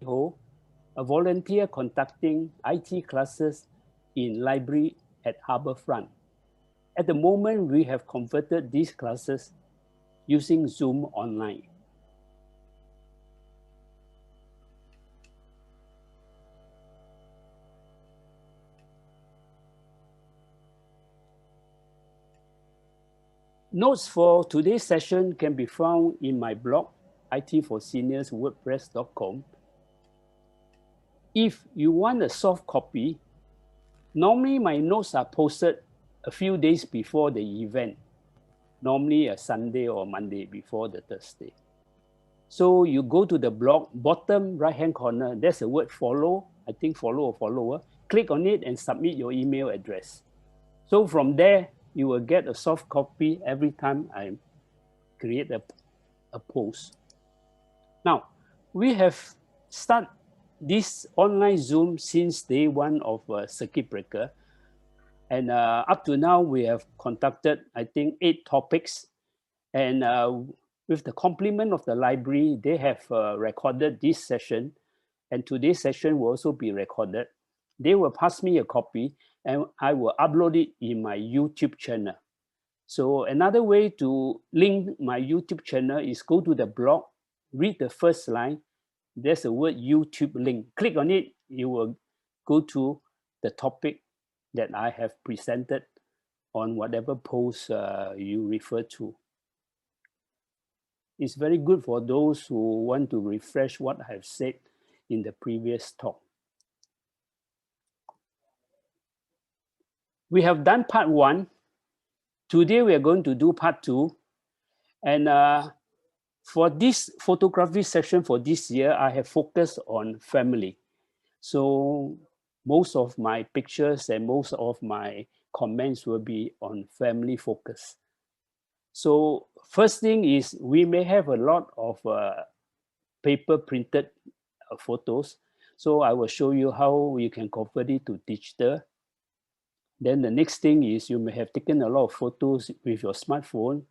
Ho, a volunteer conducting IT classes in library at Harbourfront. At the moment, we have converted these classes using Zoom online. Notes for today's session can be found in my blog, itforseniors.wordpress.com. If you want a soft copy, normally my notes are posted a few days before the event, normally a Sunday or Monday before the Thursday. So you go to the blog, bottom right-hand corner, there's a word follow, I think follow or follower. Click on it and submit your email address. So from there, you will get a soft copy every time I create a post. Now, we have started this online Zoom since day one of circuit breaker. And up to now, we have conducted, I think, 8 topics. And with the compliment of the library, they have recorded this session. And today's session will also be recorded. They will pass me a copy and I will upload it in my YouTube channel. So another way to link my YouTube channel is go to the blog, read the first line. There's a word YouTube link. Click on it, you will go to the topic that I have presented on whatever post you refer to. It's very good for those who want to refresh what I have said in the previous talk. We have done part 1. Today we are going to do part 2. And for this photography section for this year, I have focused on family. So most of my pictures and most of my comments will be on family focus. So first thing is we may have a lot of paper printed photos. So I will show you how you can convert it to digital. Then the next thing is you may have taken a lot of photos with your smartphone.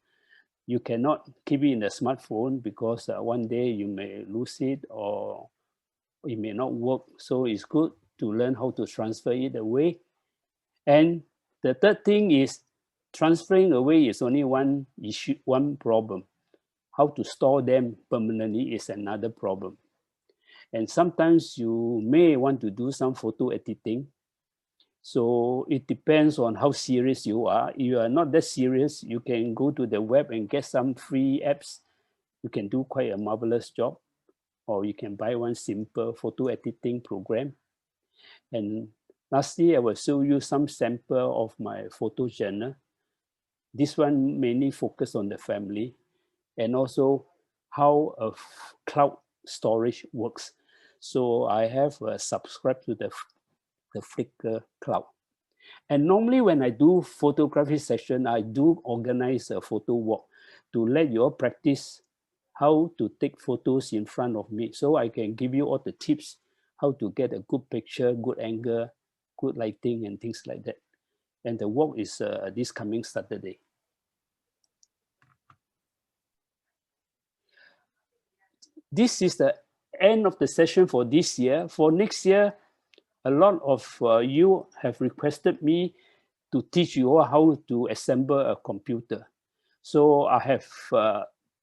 You cannot keep it in the smartphone because one day you may lose it or it may not work. So it's good to learn how to transfer it away. And the third thing is transferring away is only one issue, one problem. How to store them permanently is another problem. And sometimes you may want to do some photo editing. So it depends on how serious you are. If you are not that serious, you can go to the web and get some free apps. You can do quite a marvelous job. Or you can buy one simple photo editing program. And lastly, I will show you some sample of my photo journal. This one mainly focus on the family and also how a cloud storage works. So I have subscribed to the Flickr cloud. And normally when I do photography session, I do organize a photo walk to let you all practice how to take photos in front of me. So I can give you all the tips, how to get a good picture, good angle, good lighting and things like that. And the walk is this coming Saturday. This is the end of the session for this year. For next year, a lot of you have requested me to teach you all how to assemble a computer. So I have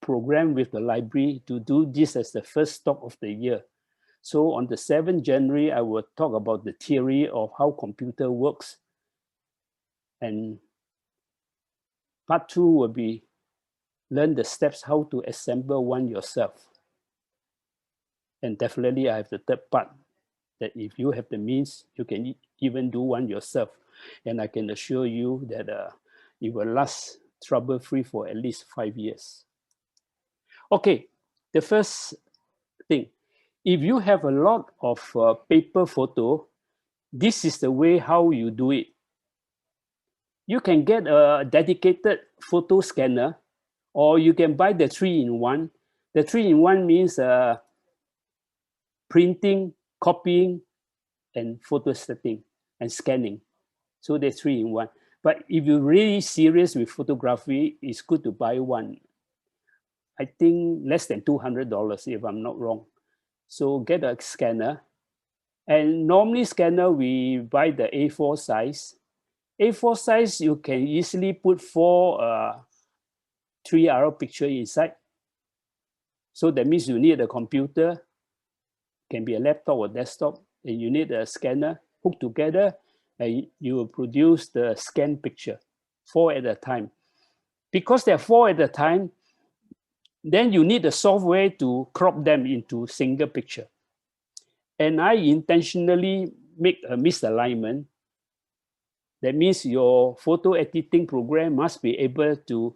programmed with the library to do this as the first talk of the year. So on the 7th January, I will talk about the theory of how computer works. And part 2 will be learn the steps how to assemble one yourself. And definitely I have the third part that if you have the means, you can even do one yourself. And I can assure you that it will last trouble-free for at least 5 years. Okay, the first thing, if you have a lot of paper photo, this is the way how you do it. You can get a dedicated photo scanner, or you can buy the 3-in-1. The 3-in-1 means printing, copying, and photostating and scanning. So they're 3-in-1. But if you're really serious with photography, it's good to buy one. I think less than $200 if I'm not wrong. So get a scanner. And normally scanner, we buy the A4 size. A4 size, you can easily put 3R picture inside. So that means you need a computer, can be a laptop or desktop, and you need a scanner hooked together, and you will produce the scanned picture, 4 at a time. Because there are 4 at a time, then you need the software to crop them into single picture. And I intentionally make a misalignment. That means your photo editing program must be able to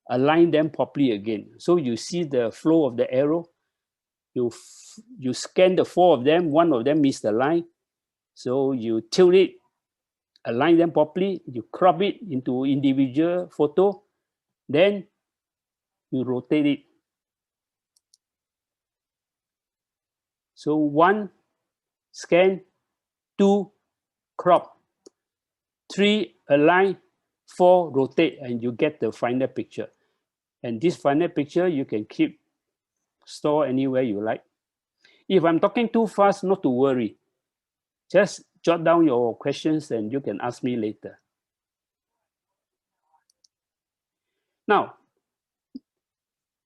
align them properly again. So you see the flow of the arrow. You scan the 4 of them, 1 of them missed the line. So you tilt it, align them properly, you crop it into individual photo, then you rotate it. So 1, scan, 2, crop, 3, align, 4, rotate, and you get the final picture. And this final picture you can keep, store anywhere you like. If I'm talking too fast, not to worry. Just jot down your questions and you can ask me later. Now,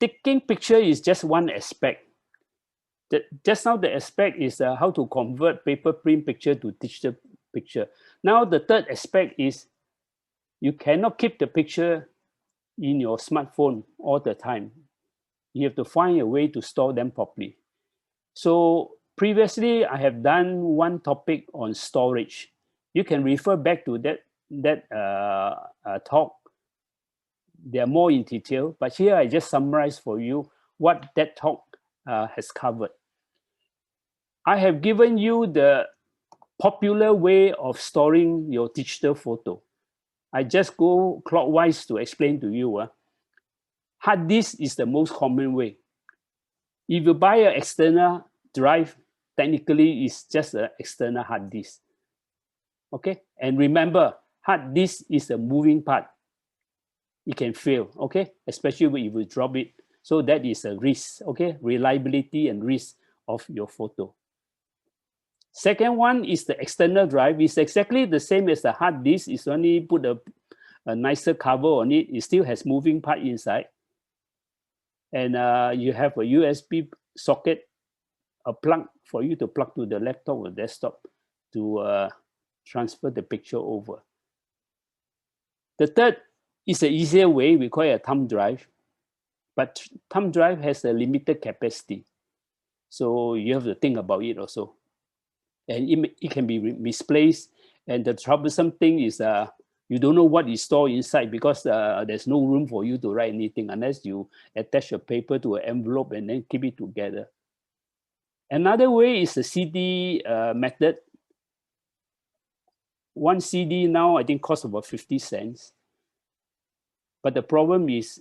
taking picture is just one aspect. Just now the aspect is how to convert paper print picture to digital picture. Now the third aspect is you cannot keep the picture in your smartphone all the time. You have to find a way to store them properly. So previously I have done one topic on storage. You can refer back to that talk. They are more in detail, but here I just summarize for you what that talk has covered. I have given you the popular way of storing your digital photo. I just go clockwise to explain to you. Hard disk is the most common way. If you buy an external drive, technically it's just an external hard disk. Okay, and remember, hard disk is a moving part. It can fail, okay, especially if you drop it. So that is a risk, okay, reliability and risk of your photo. Second one is the external drive. It's exactly the same as the hard disk. It's only put a nicer cover on it. It still has moving part inside. And you have a USB socket, a plug for you to plug to the laptop or desktop to transfer the picture over. The third is an easier way. We call it a thumb drive. But thumb drive has a limited capacity. So you have to think about it also. And it can be misplaced. And the troublesome thing is you don't know what is stored inside because there's no room for you to write anything unless you attach a paper to an envelope and then keep it together. Another way is the CD method. One CD now, I think, costs about 50 cents. But the problem is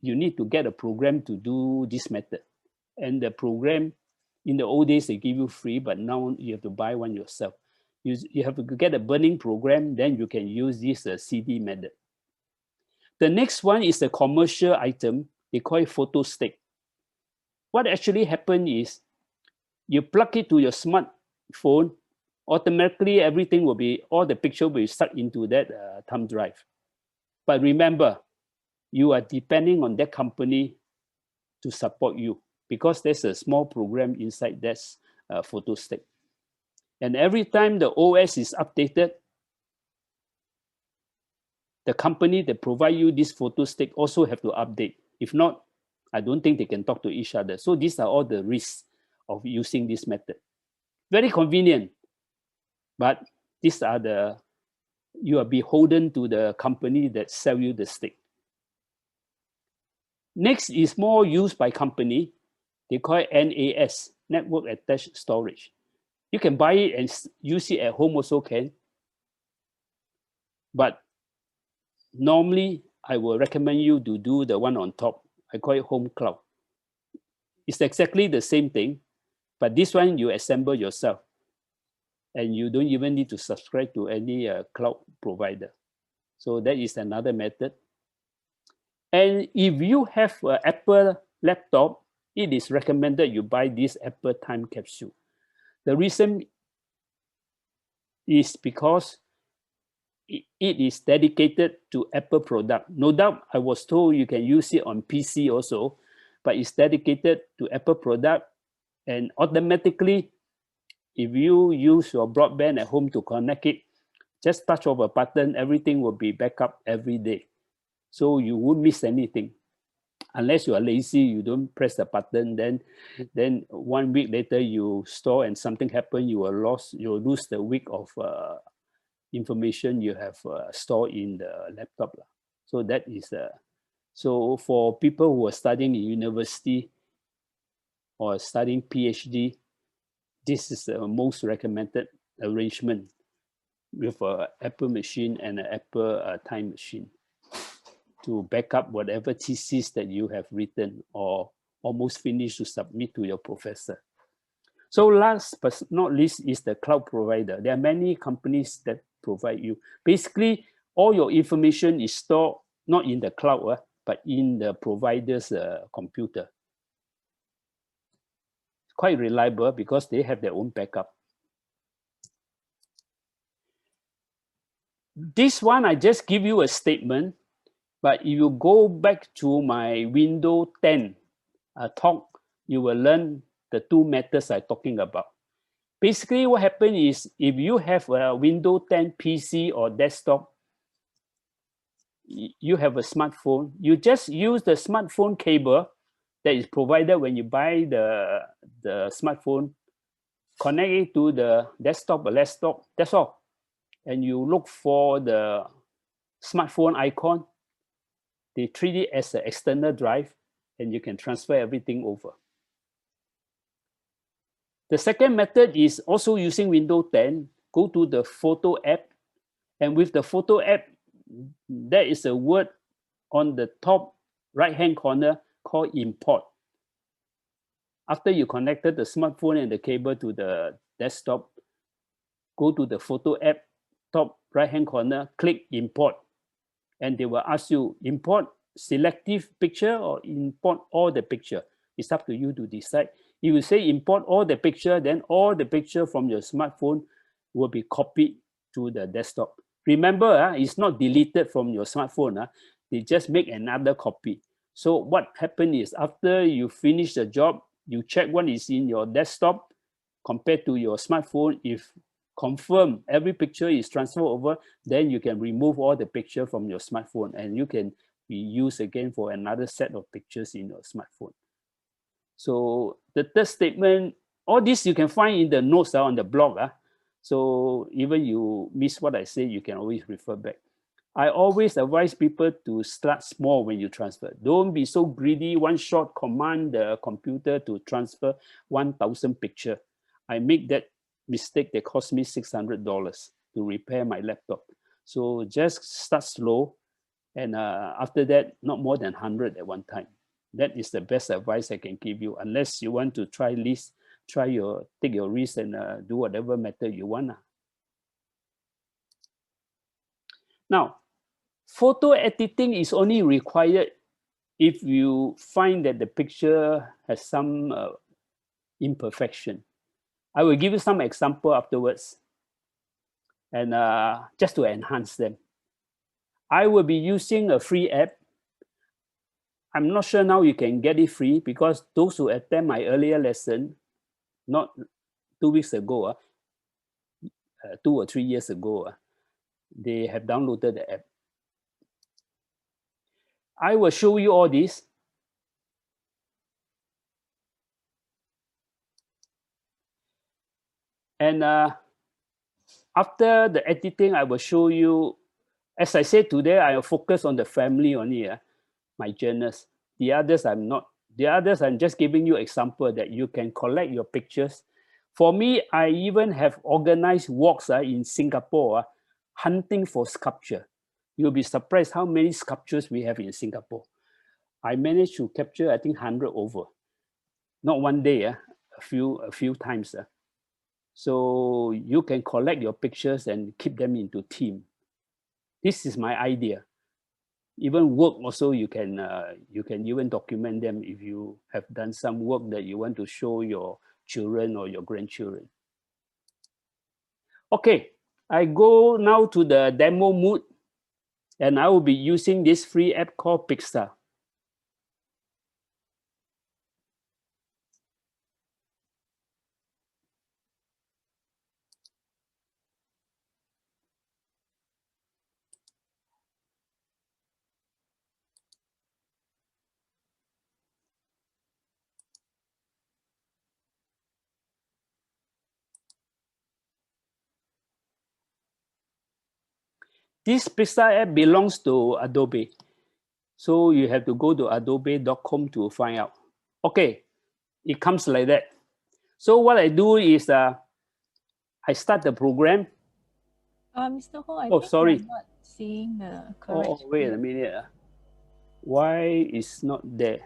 you need to get a program to do this method. And the program, in the old days, they give you free, but now you have to buy one yourself. You have to get a burning program, then you can use this CD method. The next one is the commercial item. They call it photo stick. What actually happened is you plug it to your smartphone, automatically everything will be, all the picture will be stuck into that thumb drive. But remember, you are depending on that company to support you because there's a small program inside that photo stick. And every time the OS is updated, the company that provide you this photo stick also have to update. If not, I don't think they can talk to each other. So these are all the risks of using this method. Very convenient, but these are you are beholden to the company that sell you the stick. Next is more used by company. They call it NAS, Network Attached Storage. You can buy it and use it at home also can. But normally, I will recommend you to do the one on top. I call it home cloud. It's exactly the same thing, but this one you assemble yourself. And you don't even need to subscribe to any cloud provider. So that is another method. And if you have an Apple laptop, it is recommended you buy this Apple time capsule. The reason is because it is dedicated to Apple product. No doubt, I was told you can use it on PC also, but it's dedicated to Apple product, and automatically, if you use your broadband at home to connect it, just touch of a button, everything will be back up every day. So you won't miss anything. Unless you are lazy, you don't press the button, then 1 week later you store and something happen, you will lose the week of information you have stored in the laptop. So that is so for people who are studying in university or studying PhD, this is the most recommended arrangement with an Apple machine and an Apple time machine to back up whatever thesis that you have written or almost finished to submit to your professor. So last but not least is the cloud provider. There are many companies that provide you. Basically, all your information is stored not in the cloud, but in the provider's computer. It's quite reliable because they have their own backup. This one, I just give you a statement, but if you go back to my Windows 10 talk, you will learn the two methods I'm talking about. Basically, what happens is if you have a Windows 10 PC or desktop, you have a smartphone, you just use the smartphone cable that is provided when you buy the smartphone, connect it to the desktop or laptop, that's all. And you look for the smartphone icon, they treat it as an external drive, and you can transfer everything over. The second method is also using Windows 10. Go to the photo app, and with the photo app, there is a word on the top right-hand corner called import. After you connected the smartphone and the cable to the desktop, go to the photo app, top right-hand corner, click import. And they will ask you, import selective picture or import all the picture. It's up to you to decide. If you say import all the picture, then all the picture from your smartphone will be copied to the desktop. Remember, it's not deleted from your smartphone. They just make another copy. So what happened is after you finish the job, you check what is in your desktop compared to your smartphone. If confirm every picture is transferred over, then you can remove all the picture from your smartphone and you can be used again for another set of pictures in your smartphone. So the third statement, all this you can find in the notes on the blog. So even you miss what I say, you can always refer back. I always advise people to start small when you transfer. Don't be so greedy, one shot command the computer to transfer 1,000 picture. I make that mistake that cost me $600 to repair my laptop. So just start slow, and after that, not more than 100 at one time. That is the best advice I can give you, unless you want to try list, take your risk and do whatever method you want. Now, photo editing is only required if you find that the picture has some imperfection. I will give you some example afterwards, and just to enhance them. I will be using a free app. I'm not sure now you can get it free because those who attend my earlier lesson, not 2 weeks ago, 2 or 3 years ago, they have downloaded the app. I will show you all this. And after the editing, I will show you, as I said today, I will focus on the family only, my journals. The others I'm not. The others I'm just giving you example that you can collect your pictures. For me, I even have organized walks in Singapore, hunting for sculpture. You'll be surprised how many sculptures we have in Singapore. I managed to capture, I think, 100 over. Not one day, a few times. So you can collect your pictures and keep them into theme. This is my idea. Even work also, you can even document them if you have done some work that you want to show your children or your grandchildren. Okay, I go now to the demo mode, and I will be using this free app called Pixar. This Pixar app belongs to Adobe. So you have to go to adobe.com to find out. Okay, it comes like that. So what I do is I start the program. Mr. Ho, I Oh, think sorry. you're not seeing the Oh, correct wait a screen. minute. Why is not there?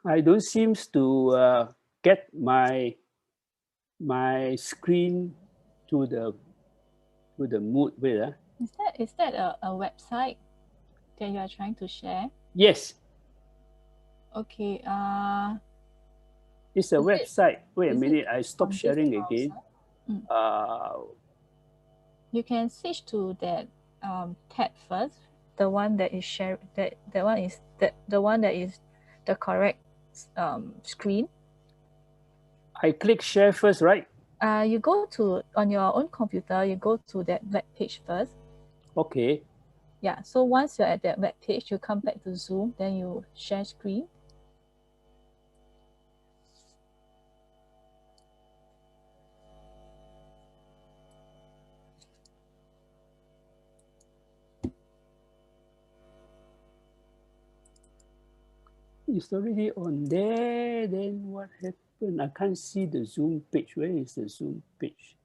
I don't seems to get my screen to the mood. Wait, Is that a website that you are trying to share? yes, Okay. it's a Is it website. Wait a is it minute, I stop on this sharing again. browser? Mm. Uh, You can switch to that tab first. The one that is share that one is the one that is the correct screen. I click share first, right? You go to on your own computer. You go to that web page first. Okay. Yeah. So once you're at that web page, you come back to Zoom. Then you share screen. It's already on there. Then what happened? I can't see the Zoom page. Where is the Zoom page?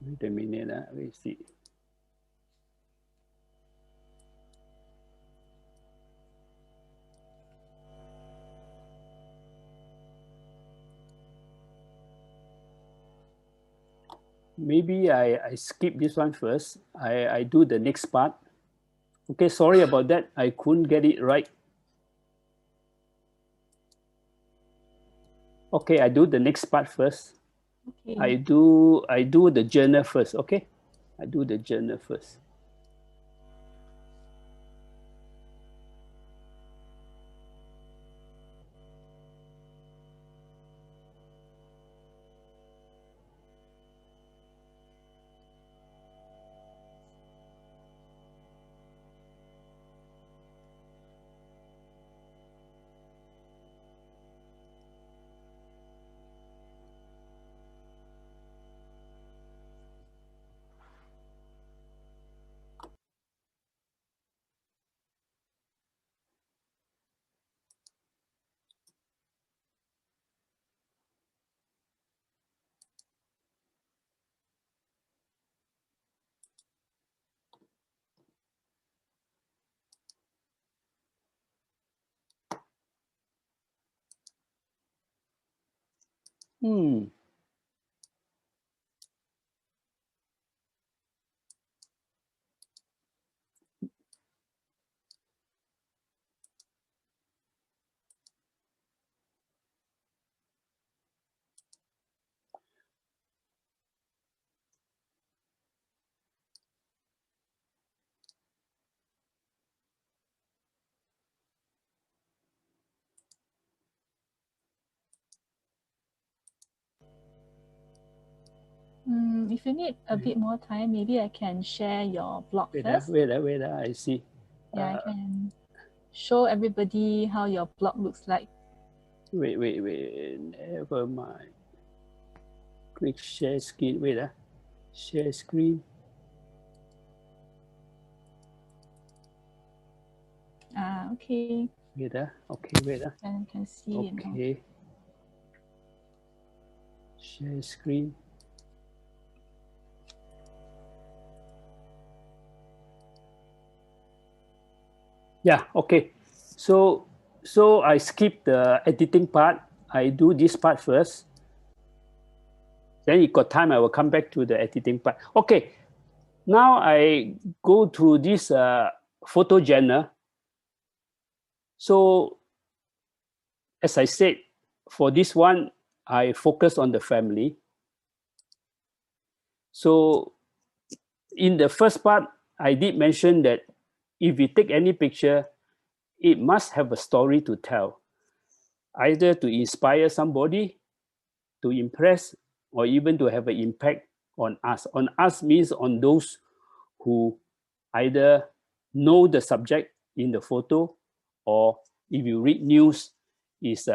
Wait a minute. Let me see. Maybe I skip this one first. I do the next part. Okay, sorry about that. I couldn't get it right. Okay, I do the next part first. Okay. I do the journal first. Okay, I do the journal first. Hmm. If you need a bit more time, maybe I can share your blog first. Wait, I see. Yeah, I can show everybody how your blog looks like. Wait, never mind. Click share screen, wait, share screen. Okay. Wait, okay, wait, And you can see it now. okay. Share screen. Yeah, okay. So I skip the editing part. I do this part first. Then if got time, I will come back to the editing part. Okay, now I go to this photo genre. So as I said, for this one, I focus on the family. So in the first part, I did mention that if we take any picture, it must have a story to tell, either to inspire somebody, to impress, or even to have an impact on us. On us means on those who either know the subject in the photo, or if you read news, is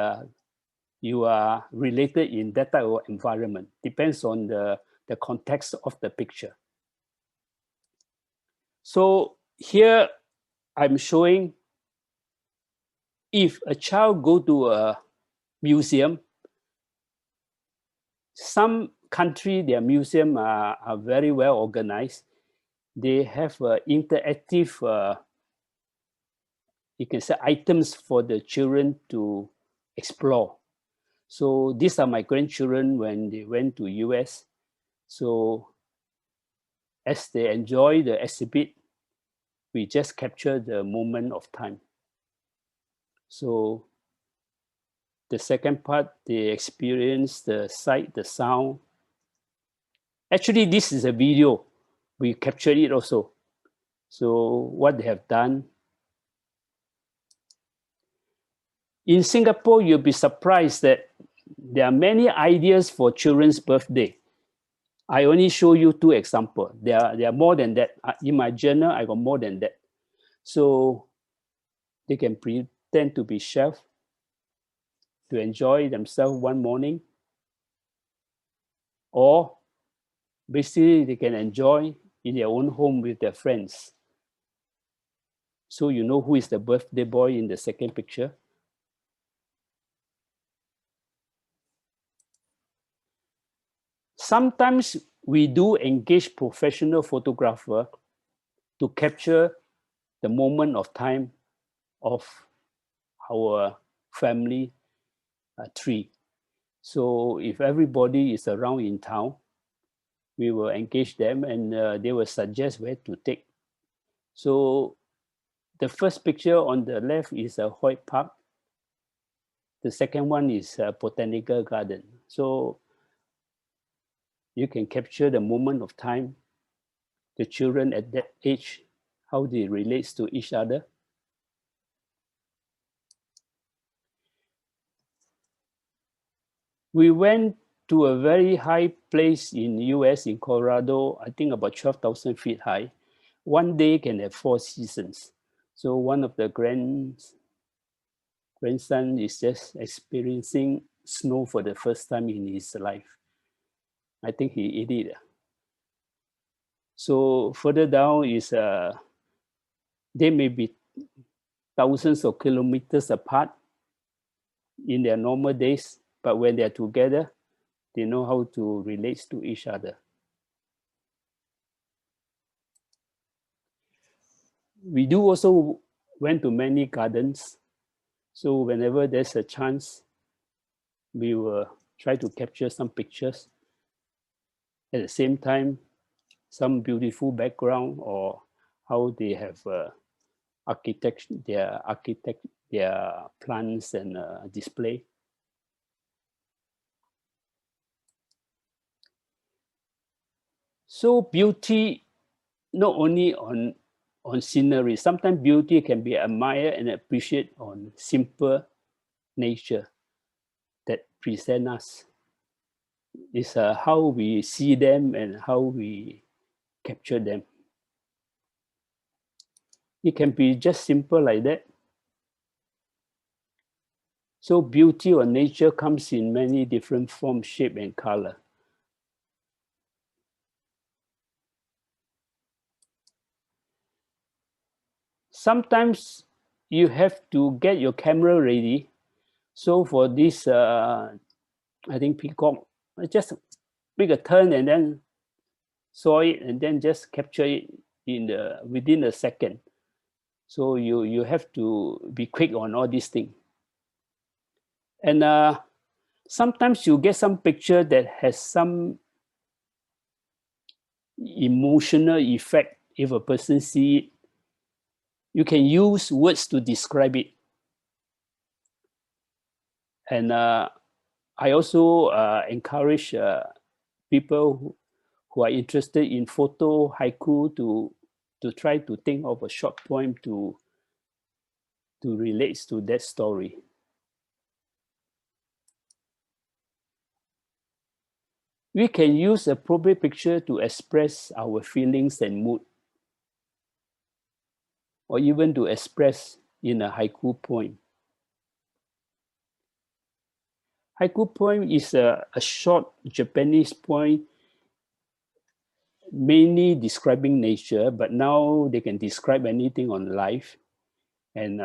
you are related in that type of environment. Depends on the context of the picture. So here I'm showing if a child go to a museum, some country, their museum are very well organized. They have interactive, you can say, items for the children to explore. So these are my grandchildren when they went to US. So as they enjoy the exhibit, we just capture the moment of time. So the second part, they experience the sight, the sound. Actually, this is a video. We captured it also. So what they have done. In Singapore, you'll be surprised that there are many ideas for children's birthday. I only show you two examples. There are more than that. In my journal, I got more than that. So they can pretend to be chef to enjoy themselves one morning, or basically they can enjoy in their own home with their friends. So you know who is the birthday boy in the second picture? Sometimes we do engage professional photographer to capture the moment of time of our family tree. So if everybody is around in town, we will engage them and they will suggest where to take. So the first picture on the left is a Hoyt Park. The second one is a botanical garden. So you can capture the moment of time, the children at that age, how they relate to each other. We went to a very high place in US, in Colorado, I think about 12,000 feet high. One day can have 4 seasons. So one of the grandson is just experiencing snow for the first time in his life. I think he ate it. So further down is they may be thousands of kilometers apart in their normal days, but when they're together, they know how to relate to each other. We do also went to many gardens. So whenever there's a chance, we will try to capture some pictures. At the same time, some beautiful background or how they have their plants and display. So beauty, not only on scenery, sometimes beauty can be admired and appreciated on simple nature that present us. It's how we see them and how we capture them. It can be just simple like that. So beauty or nature comes in many different form, shape, and color. Sometimes you have to get your camera ready. So for this, I think Peacock, I just make a turn and then saw it and then just capture it within a second. So you have to be quick on all these things. And sometimes you get some picture that has some emotional effect. If a person see it, you can use words to describe it. And I also encourage people who are interested in photo haiku to try to think of a short poem to relate to that story. We can use appropriate picture to express our feelings and mood, or even to express in a haiku poem. Haiku poem is a short Japanese poem mainly describing nature, but now they can describe anything on life. And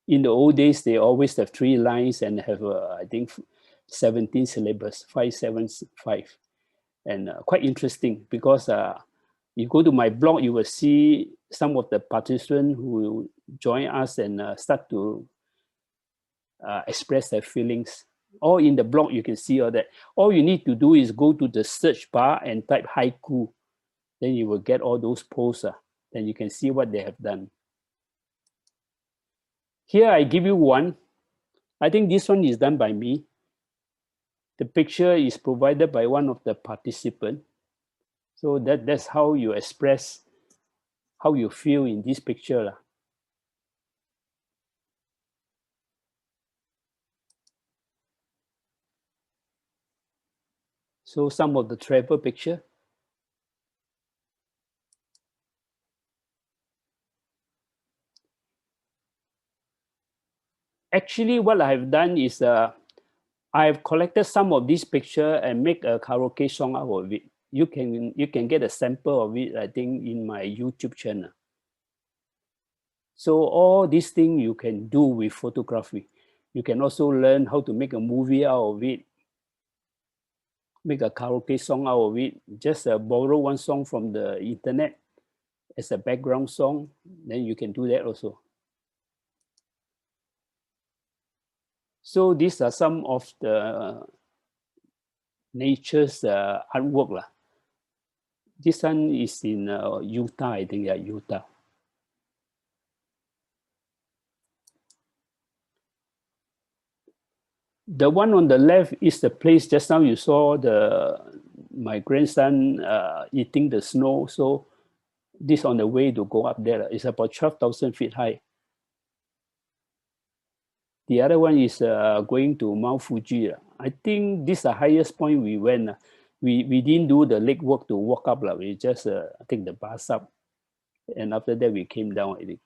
in the old days, they always have 3 lines and have, I think, 17 syllables, 575. And quite interesting because you go to my blog, you will see some of the participants who join us and start to express their feelings. All in the blog, you can see all that. All you need to do is go to the search bar and type haiku. Then you will get all those posts. Then you can see what they have done. Here I give you one. I think this one is done by me. The picture is provided by one of the participants. So that's how you express how you feel in this picture. So some of the travel picture. Actually, what I've done is I've collected some of these picture and make a karaoke song out of it. You can get a sample of it, I think, in my YouTube channel. So all these things you can do with photography. You can also learn how to make a movie out of it, make a karaoke song out of it. Just borrow one song from the internet as a background song, then you can do that also. So these are some of the nature's artwork. This one is in Utah, I think, yeah, Utah. The one on the left is the place just now you saw my grandson eating the snow. So this on the way to go up there. It's about 12,000 feet high. The other one is going to Mount Fuji. I think this is the highest point we went. We didn't do the leg work to walk up. We just take the bus up. And after that, we came down, I think.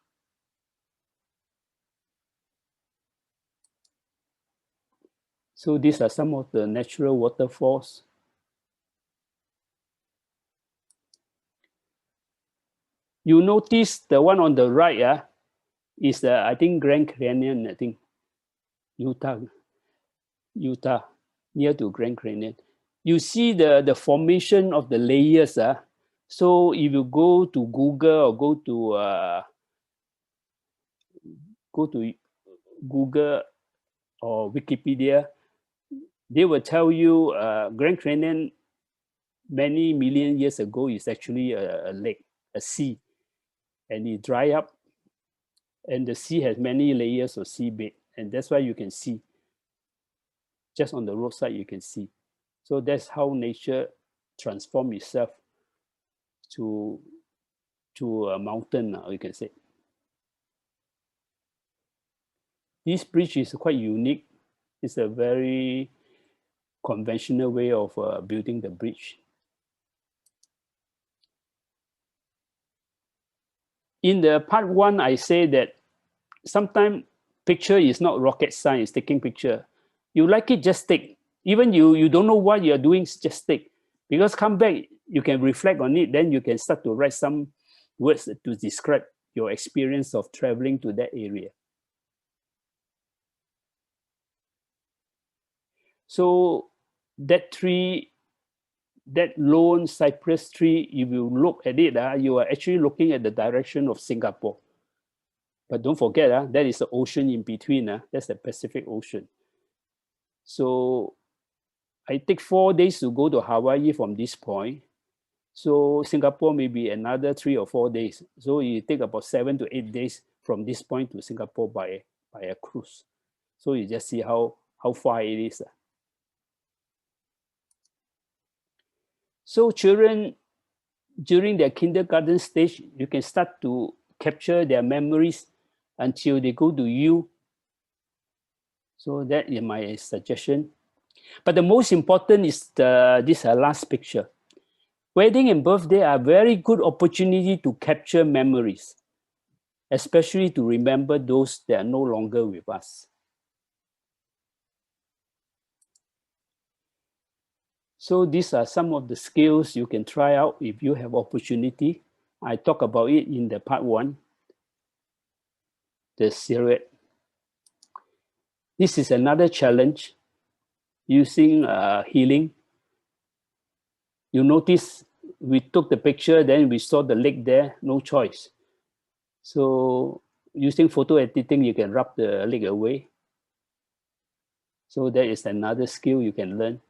So these are some of the natural waterfalls. You notice the one on the right is I think Grand Canyon, I think, Utah, near to Grand Canyon. You see the formation of the layers. So if you go to Google or go to Google or Wikipedia, They will tell you Grand Canyon many million years ago is actually a lake, a sea, and it dry up, and the sea has many layers of seabed, and that's why you can see just on the roadside you can see. So that's how nature transforms itself to a mountain, you can say. This bridge is quite unique. It's a very conventional way of building the bridge. In the part one, I say that sometimes picture is not rocket science, taking picture. You like it, just take. Even you don't know what you're doing, just take. Because come back, you can reflect on it, then you can start to write some words to describe your experience of traveling to that area. So that tree, that lone cypress tree, if you look at it, you are actually looking at the direction of Singapore. But don't forget, there is the ocean in between. That's the Pacific Ocean. So I take 4 days to go to Hawaii from this point. So Singapore may be another 3 or 4 days. So you take about 7 to 8 days from this point to Singapore by a cruise. So you just see how far it is. So children, during their kindergarten stage, you can start to capture their memories until they go to U. So that is my suggestion. But the most important is this last picture. Wedding and birthday are very good opportunity to capture memories, especially to remember those that are no longer with us. So these are some of the skills you can try out if you have opportunity. I talk about it in the part one, the silhouette. This is another challenge using healing. You notice we took the picture, then we saw the lake there, no choice. So using photo editing, you can rub the lake away. So that is another skill you can learn.